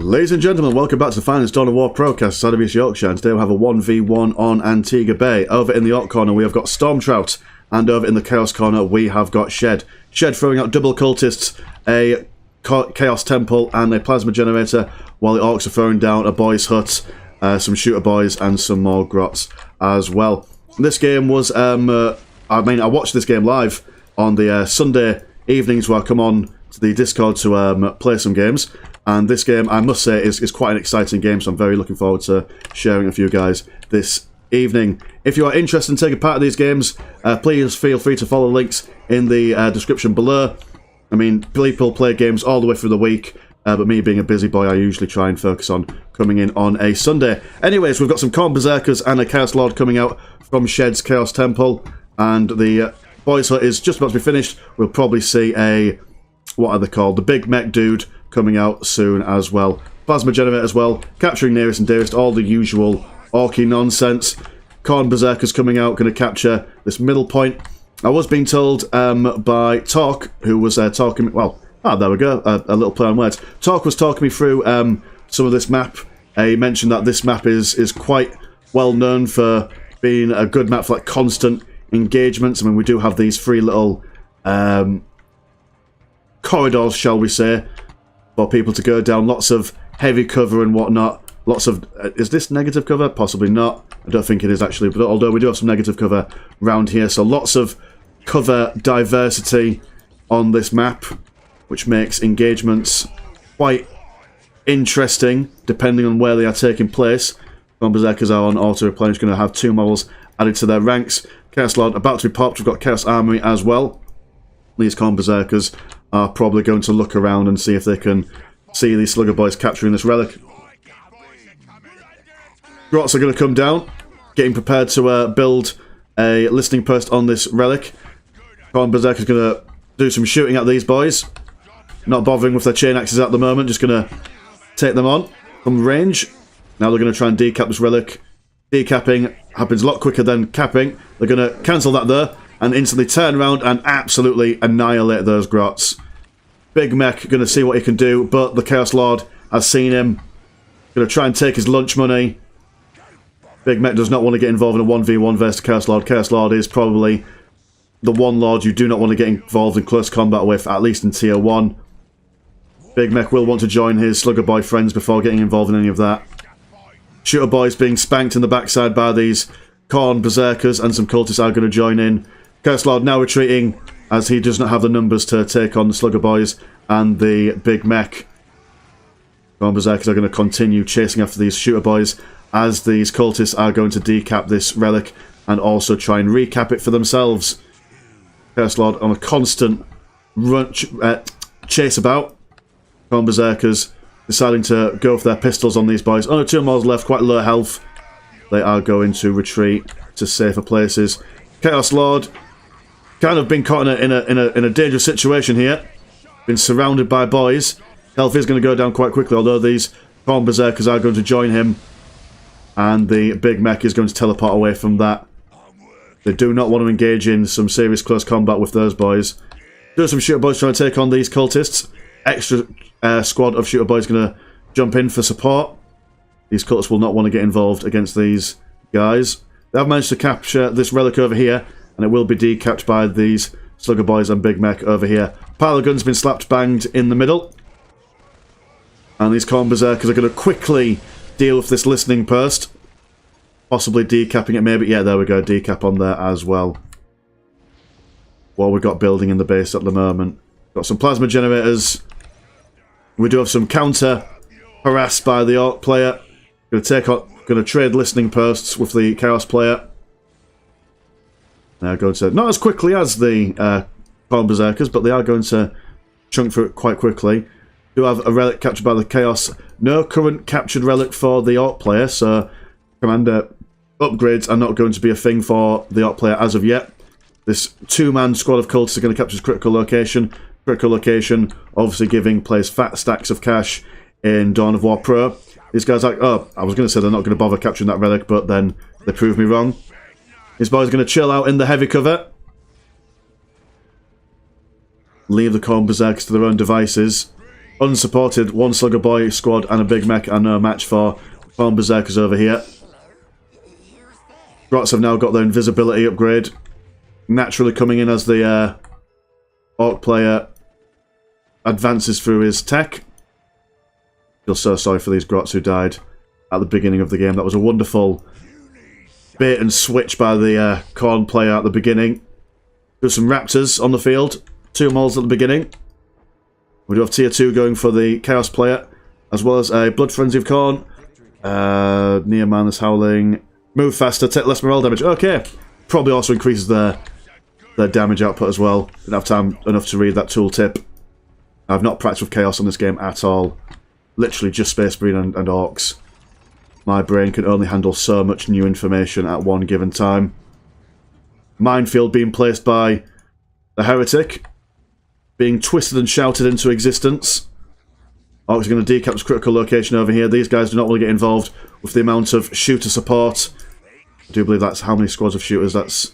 Ladies and gentlemen, welcome back to the finest Dawn of War Procast, South of East Yorkshire, and today we have a 1v1 on Antigua Bay. Over in the Orc corner we have got Stormtrout, and over in the Chaos corner we have got Shed. Shed throwing out double cultists, a Chaos Temple and a Plasma Generator, while the Orcs are throwing down a Boys Hut, some Shooter Boys and some more Grots as well. This game was, I watched this game live on the Sunday evenings where I come on to the Discord to play some games. And this game, I must say, is quite an exciting game, so I'm very looking forward to sharing it with you guys this evening. If you are interested in taking part of these games, please feel free to follow links in the description below. I mean, people play games all the way through the week, but me being a busy boy, I usually try and focus on coming in on a Sunday. Anyways, we've got some Khorne Berserkers and a Chaos Lord coming out from Shed's Chaos Temple, and the Boys Hut is just about to be finished. We'll probably see a, what are they called, the big mech dude coming out soon as well. Plasma Generator as well, capturing nearest and dearest, all the usual orky nonsense. Khorne Berserkers coming out, going to capture this middle point. I was being told by Talk, who was talking, well, there we go, a little play on words. Talk was talking me through some of this map. He mentioned that this map is quite well known for being a good map for like constant engagements. I mean, we do have these three little corridors, shall we say, for people to go down, lots of heavy cover and whatnot. Lots of... is this negative cover? Possibly not. I don't think it is actually, but although we do have some negative cover around here, so lots of cover diversity on this map, which makes engagements quite interesting, depending on where they are taking place. Khorne Berserkers are on auto-replenish, going to have 2 models added to their ranks. Chaos Lord about to be popped. We've got Chaos Armory as well. These Khorne Berserkers are probably going to look around and see if they can see these Slugger Boys capturing this relic. Grots are going to come down, getting prepared to build a listening post on this relic. Khorne Berserker is going to do some shooting at these boys. Not bothering with their chain axes at the moment, just going to take them on from range. Now they're going to try and decap this relic. Decapping happens a lot quicker than capping. They're going to cancel that there and instantly turn around and absolutely annihilate those Grots. Big Mech going to see what he can do, but the Chaos Lord has seen him. Going to try and take his lunch money. Big Mech does not want to get involved in a 1v1 versus Chaos Lord. Chaos Lord is probably the one Lord you do not want to get involved in close combat with, at least in Tier 1. Big Mech will want to join his Slugger Boy friends before getting involved in any of that. Shooter Boys being spanked in the backside by these Khorne Berserkers, and some cultists are going to join in. Chaos Lord now retreating, as he does not have the numbers to take on the Slugger Boys and the Big Mech. Khorne Berserkers are going to continue chasing after these Shooter Boys, as these cultists are going to decap this relic and also try and recap it for themselves. Chaos Lord on a constant chase about. Khorne Berserkers deciding to go for their pistols on these boys. Only 2 models left, quite low health. They are going to retreat to safer places. Chaos Lord kind of been caught in a dangerous situation here. Been surrounded by boys. Health is going to go down quite quickly, although these Khorne Berserkers are going to join him. And the Big Mech is going to teleport away from that. They do not want to engage in some serious close combat with those boys. Do some Shooter Boys trying to take on these cultists. Extra squad of Shooter Boys going to jump in for support. These cultists will not want to get involved against these guys. They have managed to capture this relic over here, and it will be decapped by these Slugger Boys and Big Mech over here. Pile of guns been slapped banged in the middle. And these Khorne Berserkers are going to quickly deal with this listening post. Possibly decapping it maybe. Yeah, there we go. Decap on there as well. What we've got building in the base at the moment. Got some Plasma Generators. We do have some counter harassed by the Orc player. Going to trade listening posts with the Chaos player. They're going to, not as quickly as the Khorne Berserkers, but they are going to chunk through it quite quickly. Do have a relic captured by the Chaos. No current captured relic for the Orc player, so commander upgrades are not going to be a thing for the Orc player as of yet. This 2-man squad of cultists are going to capture his critical location. Critical location, obviously giving players fat stacks of cash in Dawn of War Pro. These guys are like, oh, I was going to say they're not going to bother capturing that relic, but then they proved me wrong. These boys are going to chill out in the heavy cover. Leave the Khorne Berserkers to their own devices. unsupported one Slugger Boy squad and a big mech are no match for Khorne Berserkers over here. Grots have now got their invisibility upgrade, naturally coming in as the Orc player advances through his tech. Feel so sorry for these Grots who died at the beginning of the game. That was a wonderful bait and switch by the Khorne player at the beginning. There's some Raptors on the field, 2 moles at the beginning. We do have tier 2 going for the Chaos player, as well as a Blood Frenzy of Khorne. Near Manus Howling. Move faster, take less morale damage. Okay. Probably also increases their damage output as well. Didn't have time enough to read that tooltip. I've not practiced with Chaos on this game at all. Literally just Space Marine and Orcs. My brain can only handle so much new information at one given time. Minefield being placed by the Heretic. Being twisted and shouted into existence. Orcs are going to decap this critical location over here. These guys do not want to get involved with the amount of shooter support. I do believe that's how many squads of shooters. That's...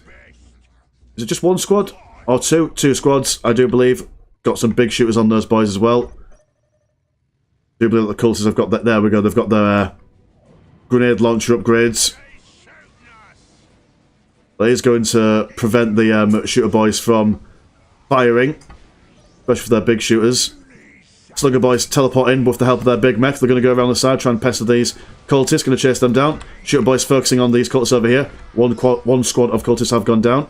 Is it just 1 squad? Or 2? 2 squads, I do believe. Got some big shooters on those boys as well. I do believe that the cultists have got that. There we go, they've got their grenade launcher upgrades. That is going to prevent the shooter boys from firing, especially for their big shooters. Slugger boys teleport in with the help of their big mech. They're going to go around the side, try and pester these cultists, going to chase them down. Shooter boys focusing on these cultists over here. One squad of cultists have gone down.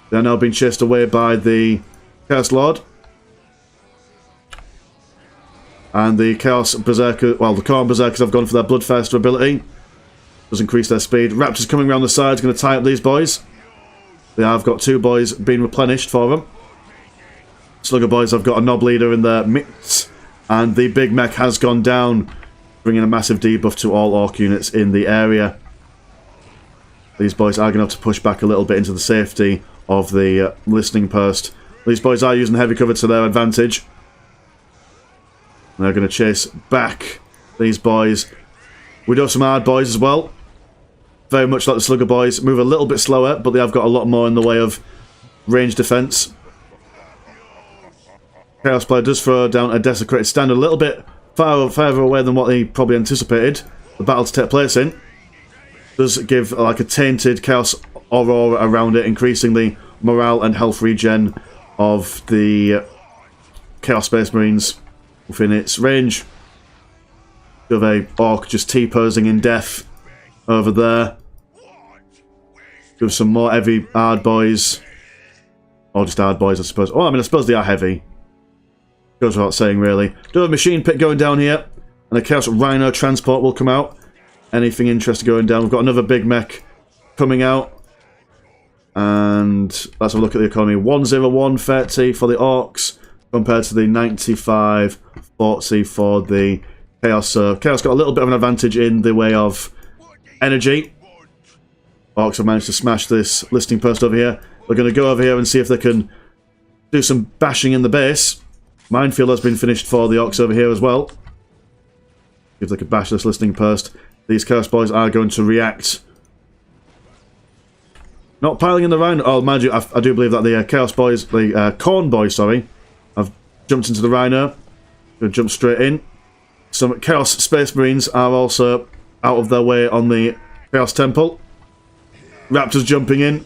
They're now being chased away by the Chaos Lord. And the Chaos Berserker, well, the Khorne Berserkers have gone for their Bloodthirster ability. Does increase their speed. Raptors coming around the sides, going to tie up these boys. They have got 2 boys being replenished for them. Slugger boys have got a Knob Leader in their midst. And the big mech has gone down, bringing a massive debuff to all Orc units in the area. These boys are going to have to push back a little bit into the safety of the listening post. These boys are using heavy cover to their advantage. And they're going to chase back these boys. We do have some hard boys as well. Very much like the Slugger boys. Move a little bit slower, but they have got a lot more in the way of range defense. Chaos player does throw down a desecrated standard a little bit further away than what he probably anticipated the battle to take place in. Does give like a tainted Chaos aurora around it, increasing the morale and health regen of the Chaos Space Marines within its range. You have a Orc just T-posing in death over there. You have some more heavy hard boys. Or just hard boys, I suppose. Oh, I mean, I suppose they are heavy. Goes without saying, really. Do have a machine pit going down here. And a Chaos Rhino transport will come out. Anything interesting going down. We've got another big mech coming out. And let's have a look at the economy. 101.30 for the Orcs compared to the 95.40 for the Chaos. So Chaos got a little bit of an advantage in the way of energy. Orcs have managed to smash this listing post over here. We're going to go over here and see if they can do some bashing in the base. Minefield has been finished for the Orcs over here as well. If they could bash this listing post. These Chaos boys are going to react. Not piling in the Rhino. Oh, mind you, I do believe that the Chaos boys, the Khorne boys, sorry, have jumped into the Rhino. Going to jump straight in. Some Chaos Space Marines are also out of their way on the Chaos Temple. Raptors jumping in.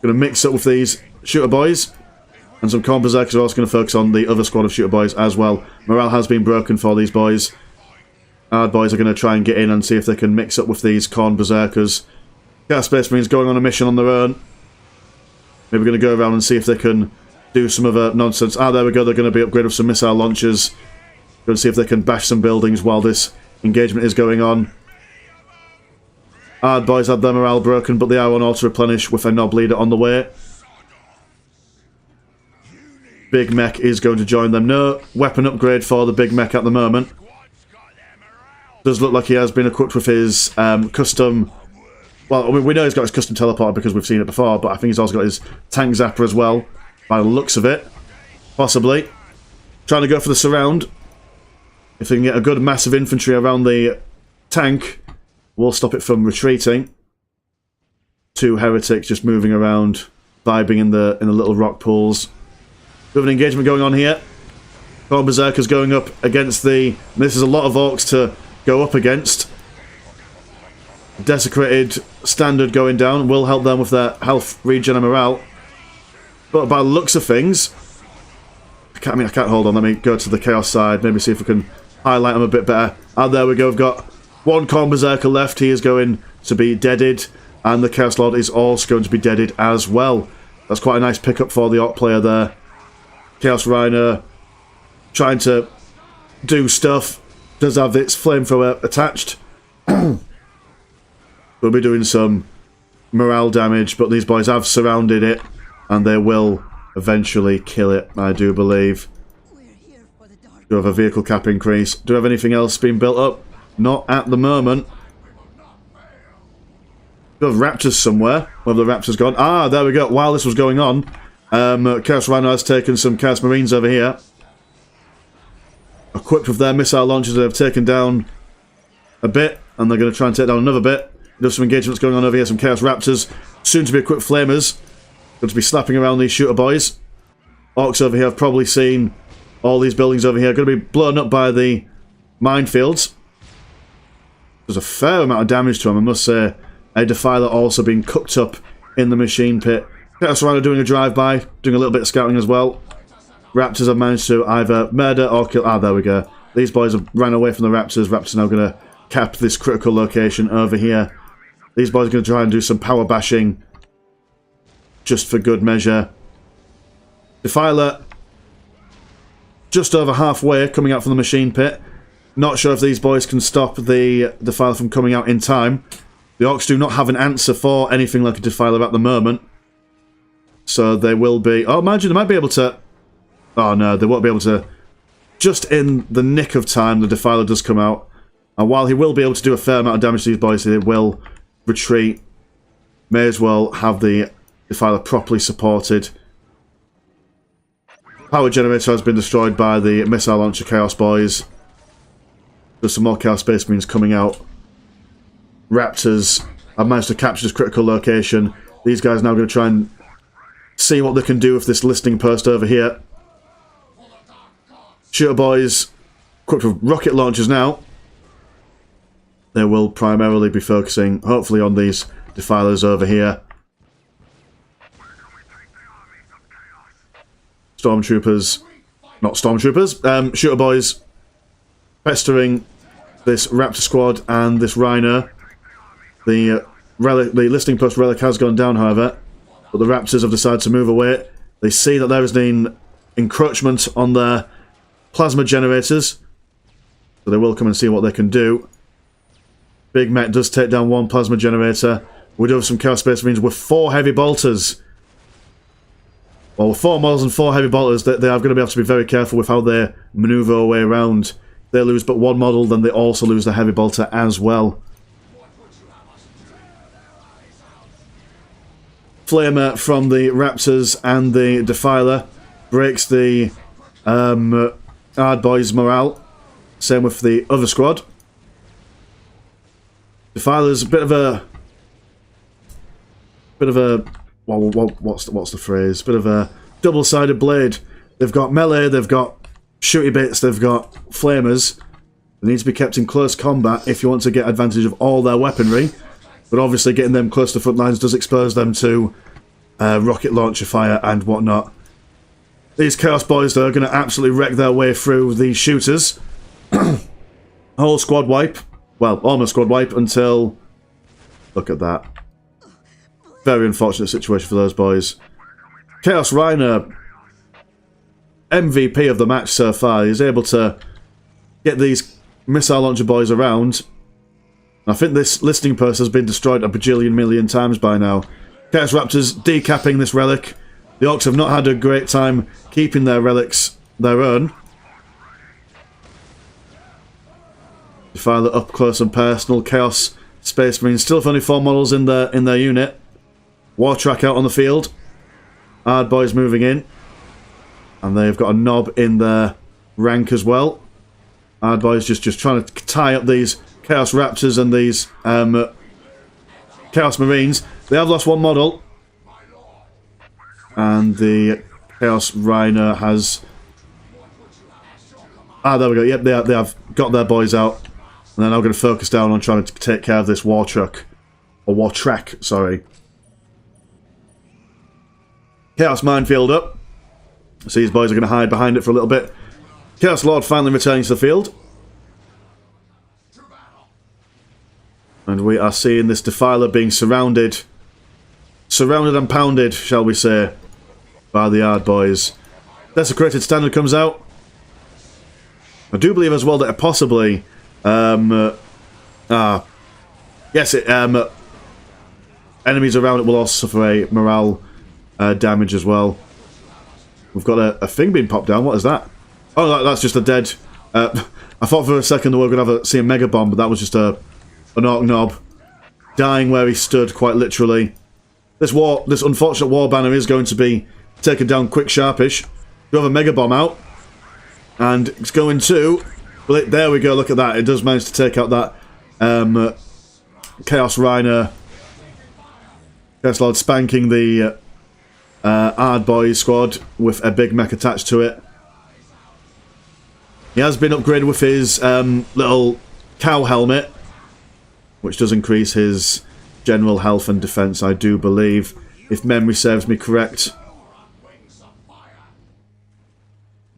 Going to mix up with these shooter boys. And some Khorne Berserkers are also going to focus on the other squad of shooter boys as well. Morale has been broken for these boys. Hard boys are going to try and get in and see if they can mix up with these Khorne Berserkers. Chaos Space Marines going on a mission on their own. Maybe we're going to go around and see if they can do some other nonsense. Ah, there we go. They're going to be upgraded with some missile launchers. Going to see if they can bash some buildings while this engagement is going on. Hard boys had their morale broken, but they are on auto-replenish with a Knob Leader on the way. Big mech is going to join them. No weapon upgrade for the big mech at the moment. Does look like he has been equipped with his custom... Well, I mean, we know he's got his custom teleporter because we've seen it before, but I think he's also got his tank zapper as well, by the looks of it. Possibly. Trying to go for the surround. If they can get a good massive infantry around the tank, we'll stop it from retreating. 2 heretics just moving around, vibing in the little rock pools. We have an engagement going on here. Core Berserkers going up against the... This is a lot of Orks to go up against. Desecrated Standard going down will help them with their health regen and morale. But by the looks of things... I can't hold on. Let me go to the Chaos side. Maybe see if we can highlight them a bit better. And there we go. We've got one Core Berserker left. He is going to be deaded. And the Chaos Lord is also going to be deaded as well. That's quite a nice pickup for the Orc player there. Chaos Rhino trying to do stuff. Does have its flamethrower attached. We'll be doing some morale damage, but these boys have surrounded it. And they will eventually kill it, I do believe. Do have a vehicle cap increase. Do we have anything else being built up? Not at the moment. Do have raptors somewhere. Where have the raptors gone? Ah, there we go. While this was going on, Chaos Rhino has taken some Chaos Marines over here. Equipped with their missile launchers, they've taken down a bit, and they're going to try and take down another bit. There's some engagements going on over here, some Chaos Raptors. Soon to be equipped Flamers. Going to be slapping around these shooter boys. Orcs over here have probably seen all these buildings over here. Going to be blown up by the minefields. There's a fair amount of damage to them, I must say. A Defiler also being cooked up in the machine pit. Chaos Rhino doing a drive-by, doing a little bit of scouting as well. Raptors have managed to either murder or kill... Ah, there we go. These boys have ran away from the Raptors. Raptors are now going to cap this critical location over here. These boys are going to try and do some power bashing just for good measure. Defiler just over halfway coming out from the machine pit. Not sure if these boys can stop the Defiler from coming out in time. The Orcs do not have an answer for anything like a Defiler at the moment. So they will be... Oh, imagine they might be able to... Oh no, they won't be able to... Just in the nick of time, the Defiler does come out. And while he will be able to do a fair amount of damage to these boys, he will retreat. May as well have the Defiler properly supported. Power generator has been destroyed by the missile launcher Chaos boys. There's some more Chaos Space Marines coming out. Raptors have managed to capture this critical location. These guys are now going to try and see what they can do with this listening post over here. Shooter boys equipped with rocket launchers now. They will primarily be focusing, hopefully, on these Defilers over here. Stormtroopers, not Stormtroopers, Shooter boys pestering this Raptor squad and this Rhino. The listening post relic has gone down, however, but the Raptors have decided to move away. They see that there is an encroachment on their plasma generators, so they will come and see what they can do. Big Mech does take down one plasma generator. We do have some Chaos Space Marines with 4 heavy bolters. Well, with 4 models and 4 heavy bolters, they are going to be able to be very careful with how they maneuver their way around. If they lose but one model, then they also lose the heavy bolter as well. Flamer from the Raptors and the Defiler breaks the Hard Boys' morale. Same with the other squad. Defiler's a bit of a well, what's the phrase? Bit of a double-sided blade. They've got melee, they've got shooty bits, they've got flamers. They need to be kept in close combat if you want to get advantage of all their weaponry. But obviously getting them close to the front lines does expose them to rocket launcher fire and whatnot. These Chaos boys, though, are going to absolutely wreck their way through these shooters. Whole squad wipe. Well, almost squad wipe until... Look at that. Very unfortunate situation for those boys. Chaos Rhino, MVP of the match so far. He's able to get these missile launcher boys around. I think this listening post has been destroyed a bajillion million times by now. Chaos Raptors decapping this relic. The Orcs have not had a great time keeping their relics their own. Defiler up close and personal. Chaos Space Marines still have only 4 models in their unit. War Track out on the field. Hard Boys moving in. And they've got a knob in their rank as well. Hard Boys just trying to tie up these Chaos Raptors and these Chaos Marines. They have lost 1 model. And the Chaos Rhino has Ah, there we go. Yep, they have got their boys out. And then I'm going to focus down on trying to take care of this war truck. Or war track, sorry. Chaos Minefield up. So these boys are going to hide behind it for a little bit. Chaos Lord finally returning to the field. And we are seeing this Defiler being surrounded. Surrounded and pounded, shall we say, by the Yard boys. Desecrated Standard comes out. I do believe as well that it possibly... enemies around it will also suffer a morale damage as well. We've got a thing being popped down. What is that? Oh, that's just a dead... I thought for a second that we were going to see a mega bomb, but that was just an Ork knob dying where he stood, quite literally. This unfortunate war banner is going to be taken down quick, sharpish. We have a mega bomb out, and it's going to... Well, there we go. Look at that. It does manage to take out that Chaos Rhino. Chaos Lord spanking the Ard Boys squad with a big mech attached to it. He has been upgraded with his little cow helmet, which does increase his general health and defense, I do believe, if memory serves me correct.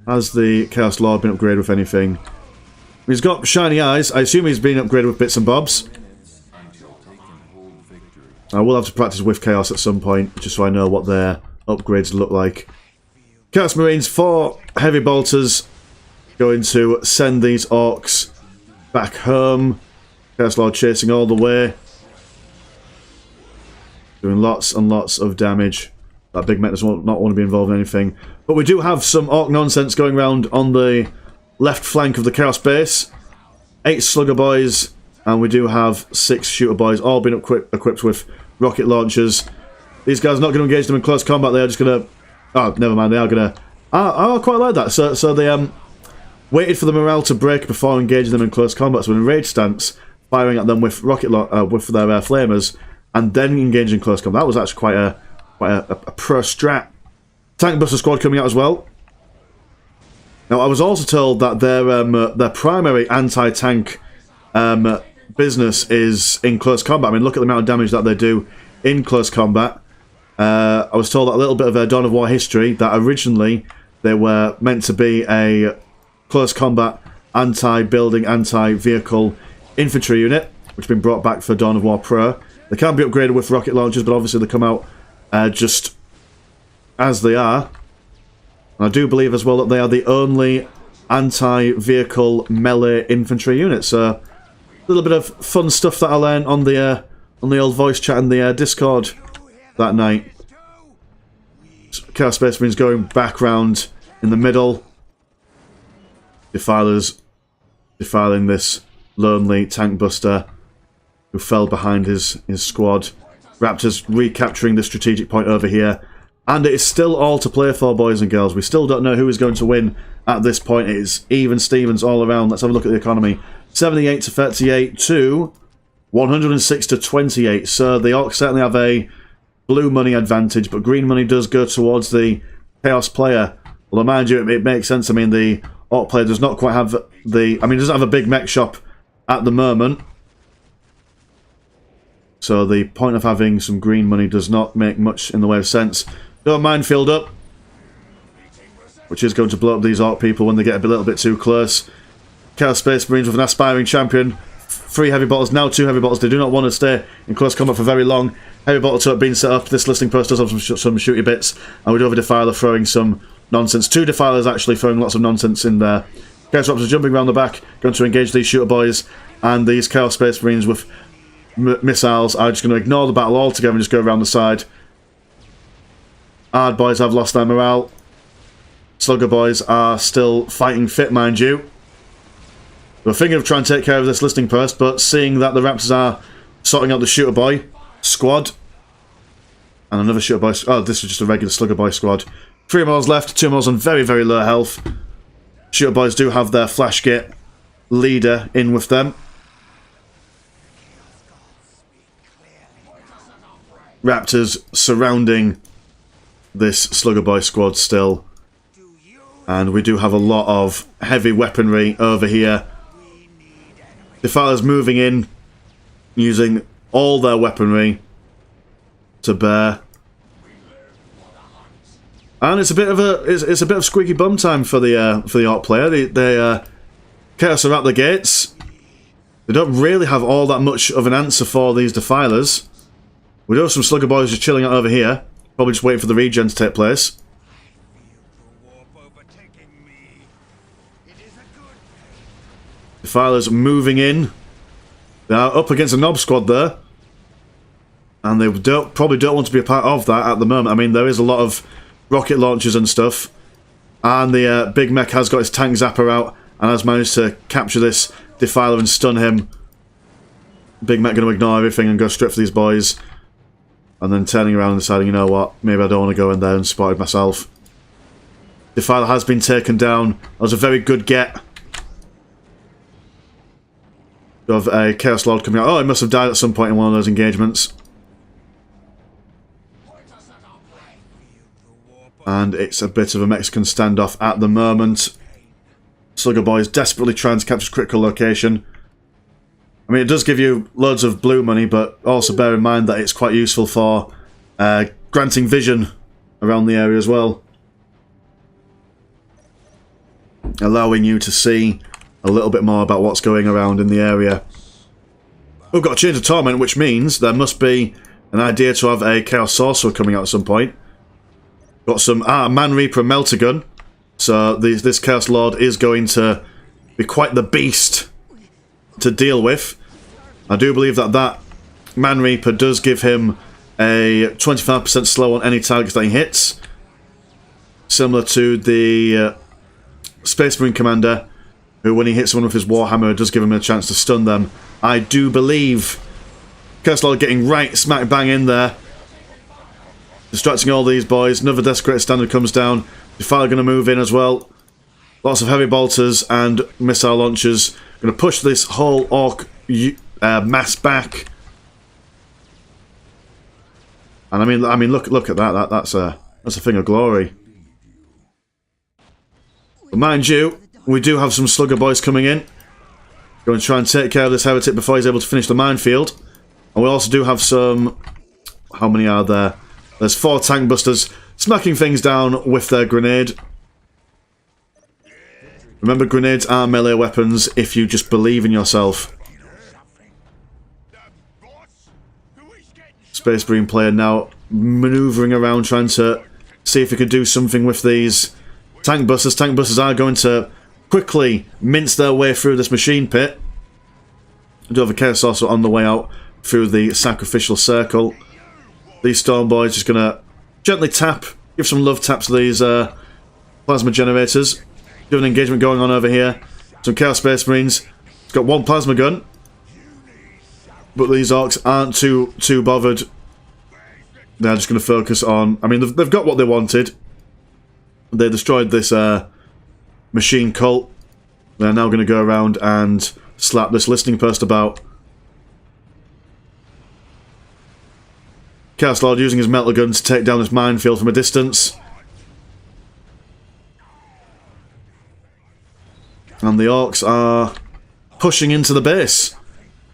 Has the Chaos Lord been upgraded with anything? He's got shiny eyes. I assume he's been upgraded with bits and bobs. I will have to practice with Chaos at some point, just so I know what their upgrades look like. Chaos Marines, 4 heavy bolters, going to send these Orks back home. Chaos Lord chasing all the way. Doing lots and lots of damage. That big mech does not want to be involved in anything. But we do have some Ork nonsense going around on the left flank of the Chaos base. 8 Slugger Boys, and we do have 6 Shooter Boys, all been equipped with rocket launchers. These guys are not going to engage them in close combat, they are just going to... Oh, never mind, they are going to... I quite like that. So they waited for the morale to break before engaging them in close combat, so in rage stance, firing at them with with their flamers, and then engaging in close combat. That was actually quite a pro strat. Tank Buster Squad coming out as well. Now, I was also told that their primary anti-tank business is in close combat. I mean, look at the amount of damage that they do in close combat. I was told that a little bit of their Dawn of War history, that originally they were meant to be a close combat anti-building, anti-vehicle infantry unit, which has been brought back for Dawn of War Pro. They can be upgraded with rocket launchers, but obviously they come out just as they are. And I do believe as well that they are the only anti-vehicle melee infantry unit. So a little bit of fun stuff that I learned on the old voice chat in the Discord that night. Chaos Space Marines going back round in the middle. Defilers defiling this lonely tank buster who fell behind his squad. Raptors recapturing the strategic point over here. And it is still all to play for, boys and girls. We still don't know who is going to win at this point. It is even Stevens all around. Let's have a look at the economy. 78 to 38 to 106 to 28. So the Orks certainly have a blue money advantage, but green money does go towards the Chaos player. Although, mind you, it makes sense. I mean, the Ork player does not quite have the... I mean, he doesn't have a big mech shop at the moment. So the point of having some green money does not make much in the way of sense. Got a minefield up, which is going to blow up these Ork people when they get a little bit too close. Chaos Space Marines with an aspiring champion. 3 heavy bottles, now 2 heavy bottles. They do not want to stay in close combat for very long. Heavy bottle turret being set up. This listing post does have some shooty bits. And we do have a Defiler throwing some nonsense. 2 Defilers actually throwing lots of nonsense in there. Chaos Raptors jumping around the back, going to engage these Shooter Boys. And these Chaos Space Marines with missiles are just going to ignore the battle altogether and just go around the side. Ard Boys have lost their morale. Slugger Boys are still fighting fit, mind you. We're thinking of trying to take care of this listing post, but seeing that the Raptors are sorting out the Shooter Boy squad. And another Shooter Boy... Oh, this is just a regular Slugger Boy squad. 3 miles left, 2 miles on very, very low health. Shooter Boys do have their Flash Git leader in with them. Raptors surrounding this Slugger Boy squad still. And we do have a lot of heavy weaponry over here. Defiler's moving in, using all their weaponry to bear. And it's a bit of squeaky bum time for the Orc player. They Chaos are at the gates. They don't really have all that much of an answer for these Defilers. We do have some Slugger Boys just chilling out over here. Probably just waiting for the regen to take place. Defilers moving in. They are up against a Nob Squad there. And they probably don't want to be a part of that at the moment. I mean, there is a lot of rocket launchers and stuff. And the big mech has got his tank zapper out and has managed to capture this Defiler and stun him. Big mech going to ignore everything and go straight for these boys. And then turning around and deciding, you know what, maybe I don't want to go in there and spot it myself. Defiler has been taken down. That was a very good get. Of a Chaos Lord coming out. Oh, he must have died at some point in one of those engagements. And it's a bit of a Mexican standoff at the moment. Slugger Boys desperately trying to capture critical location. I mean, it does give you loads of blue money, but also bear in mind that it's quite useful for granting vision around the area as well. Allowing you to see a little bit more about what's going around in the area. We've got a Chains of Torment, which means there must be an idea to have a Chaos Sorcerer coming out at some point. Got some Man Reaper and Melter Gun. So this Chaos Lord is going to be quite the beast to deal with. I do believe that Man Reaper does give him a 25% slow on any targets that he hits. Similar to the Space Marine Commander, who when he hits someone with his Warhammer, does give him a chance to stun them. I do believe Chaos Lord getting right smack bang in there. Distracting all these boys. Another Desecrated Standard comes down. Defiler going to move in as well. Lots of heavy bolters and missile launchers. Going to push this whole Orc mass back. And I mean, look at that. That's a thing of glory. But mind you, we do have some Slugger Boys coming in. Going to try and take care of this heretic before he's able to finish the minefield. And we also do have some... How many are there? There's 4 tank busters smacking things down with their grenade. Remember, grenades are melee weapons if you just believe in yourself. Space Marine player now manoeuvring around trying to see if he could do something with these tank busters. Tank busters are going to quickly mince their way through this machine pit. We do have a Chaos Sorcerer on the way out through the sacrificial circle. These Storm Boys just going to gently tap, give some love taps to these plasma generators. Do an engagement going on over here. Some Chaos Space Marines. It's got 1 plasma gun. But these Orcs aren't too bothered. They're just going to focus on... I mean, they've got what they wanted. They destroyed this machine cult. They're now going to go around and slap this listening post about. Chaos Lord using his melter gun to take down this minefield from a distance. And the Orcs are pushing into the base.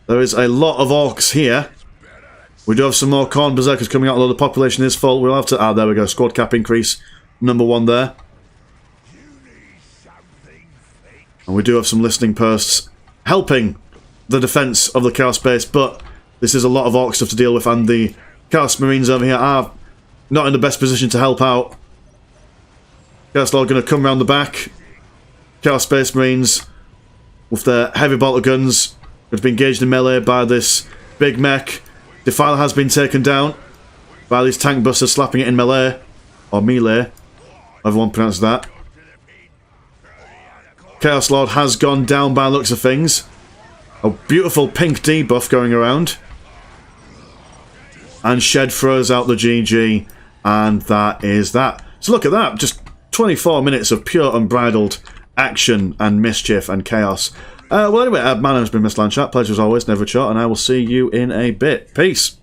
There is a lot of Orcs here. We do have some more Khorne Berserkers coming out, although the population is full. We'll have to... Ah, there we go. Squad cap increase. Number 1 there. And we do have some listening posts helping the defence of the Chaos base, but this is a lot of Orc stuff to deal with, and the Chaos Marines over here are not in the best position to help out. Chaos Lord going to come round the back. Chaos Space Marines with their heavy bolter guns going to be engaged in melee by this big mech. Defiler has been taken down by these tank busters slapping it in melee. Or melee. Everyone pronounces that. Chaos Lord has gone down by the looks of things. A beautiful pink debuff going around. And Shed throws out the GG. And that is that. So look at that. Just 24 minutes of pure unbridled action and mischief and chaos. Well, anyway, my name's been Mr. Landchat. Pleasure as always, never a shot, and I will see you in a bit. Peace.